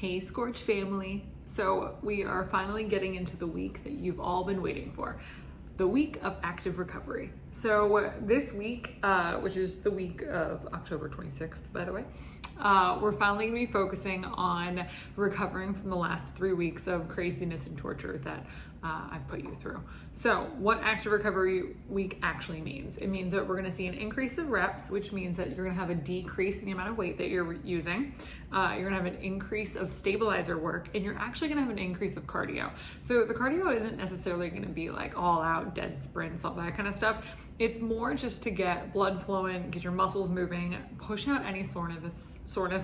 Hey Scorch family. So we are finally getting into the week that you've all been waiting for, the week of active recovery. So this week, which is the week of October 26th, by the way, we're finally gonna be focusing on recovering from the last 3 weeks of craziness and torture that I've put you through. So what active recovery week actually means, it means that we're gonna see an increase of reps, which means that you're gonna have a decrease in the amount of weight that you're using. You're gonna have an increase of stabilizer work, and you're actually gonna have an increase of cardio. So the cardio isn't necessarily gonna be like all out dead sprints, all that kind of stuff. It's more just to get blood flowing, get your muscles moving, push out any soreness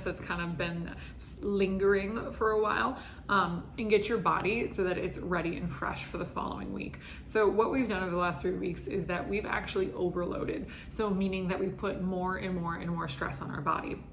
that's kind of been lingering for a while, and get your body so that it's ready and fresh for the following week. So what we've done over the last 3 weeks is that we've actually overloaded. So meaning that we've put more and more and more stress on our body.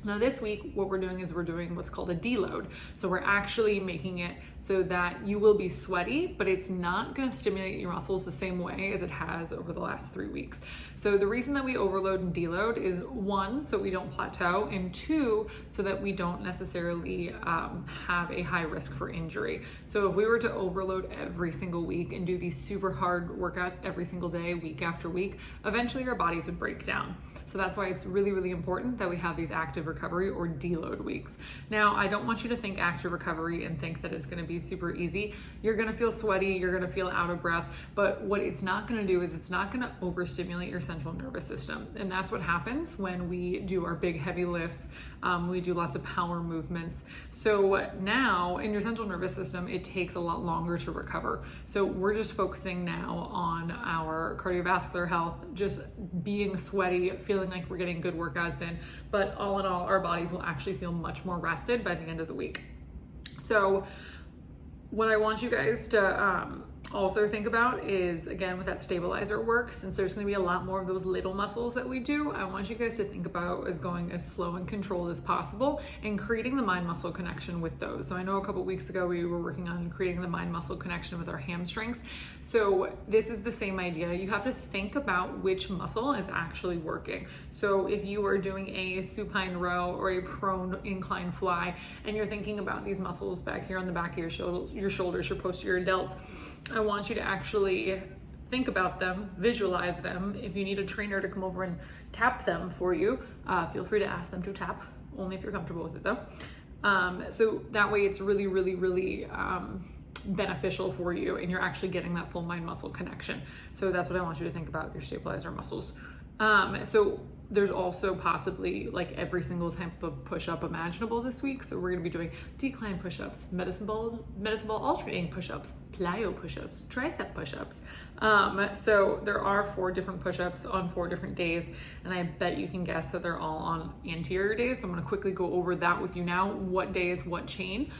Now this week, what we're doing is we're doing what's called a deload. So we're actually making it so that you will be sweaty, but it's not gonna stimulate your muscles the same way as it has over the last 3 weeks. So the reason that we overload and deload is 1, so we don't plateau, and 2, so that we don't necessarily have a high risk for injury. So if we were to overload every single week and do these super hard workouts every single day, week after week, eventually our bodies would break down. So that's why it's really, really important that we have these active recovery or deload weeks. Now, I don't want you to think active recovery and think that it's gonna be super easy. You're gonna feel sweaty, you're gonna feel out of breath, but what it's not gonna do is it's not gonna overstimulate your central nervous system. And that's what happens when we do our big heavy lifts, we do lots of power movements. So now in your central nervous system, it takes a lot longer to recover. So we're just focusing now on our cardiovascular health, just being sweaty, feeling like we're getting good workouts in, but all in all, our bodies will actually feel much more rested by the end of the week. So what I want you guys to also think about is, again, with that stabilizer work, since there's going to be a lot more of those little muscles that we do, I want you guys to think about as going as slow and controlled as possible and creating the mind-muscle connection with those. So I know a couple weeks ago we were working on creating the mind-muscle connection with our hamstrings. So this is the same idea. You have to think about which muscle is actually working. So if you are doing a supine row or a prone incline fly, and you're thinking about these muscles back here on the back of your shoulders, your posterior delts, I want you to actually think about them, visualize them. If you need a trainer to come over and tap them for you, feel free to ask them to tap, only if you're comfortable with it though. So that way it's really, really, really beneficial for you, and you're actually getting that full mind muscle connection. So that's what I want you to think about with your stabilizer muscles. So there's also possibly like every single type of push-up imaginable this week. So we're gonna be doing decline push-ups, medicine ball alternating push-ups, plyo push-ups, tricep push-ups. So there are 4 different push-ups on 4 different days, and I bet you can guess that they're all on anterior days. So I'm gonna quickly go over that with you now. What day is what chain?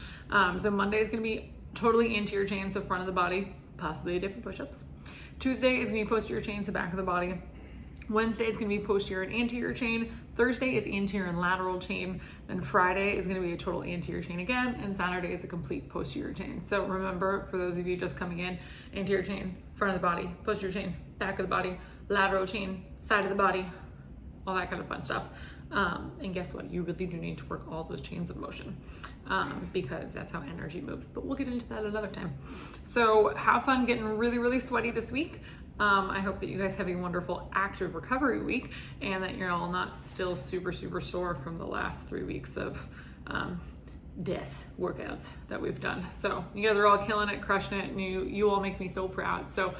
So Monday is gonna be totally anterior chain, so front of the body, possibly a different push-ups. Tuesday is gonna be posterior chain, so back of the body. Wednesday is going to be posterior and anterior chain. Thursday is anterior and lateral chain. Then Friday is going to be a total anterior chain again. And Saturday is a complete posterior chain. So remember, for those of you just coming in, anterior chain, front of the body, posterior chain, back of the body, lateral chain, side of the body, all that kind of fun stuff. And guess what? You really do need to work all those chains of motion because that's how energy moves. But we'll get into that another time. So have fun getting really, really sweaty this week. I hope that you guys have a wonderful active recovery week, and that you're all not still super, super sore from the last 3 weeks of death workouts that we've done. So you guys are all killing it, crushing it, and you all make me so proud. So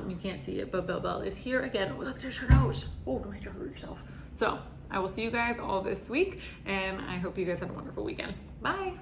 you can't see it, but Belle is here again. Oh, look, there's her nose. Oh, don't make you hurt yourself. So I will see you guys all this week, and I hope you guys have a wonderful weekend. Bye.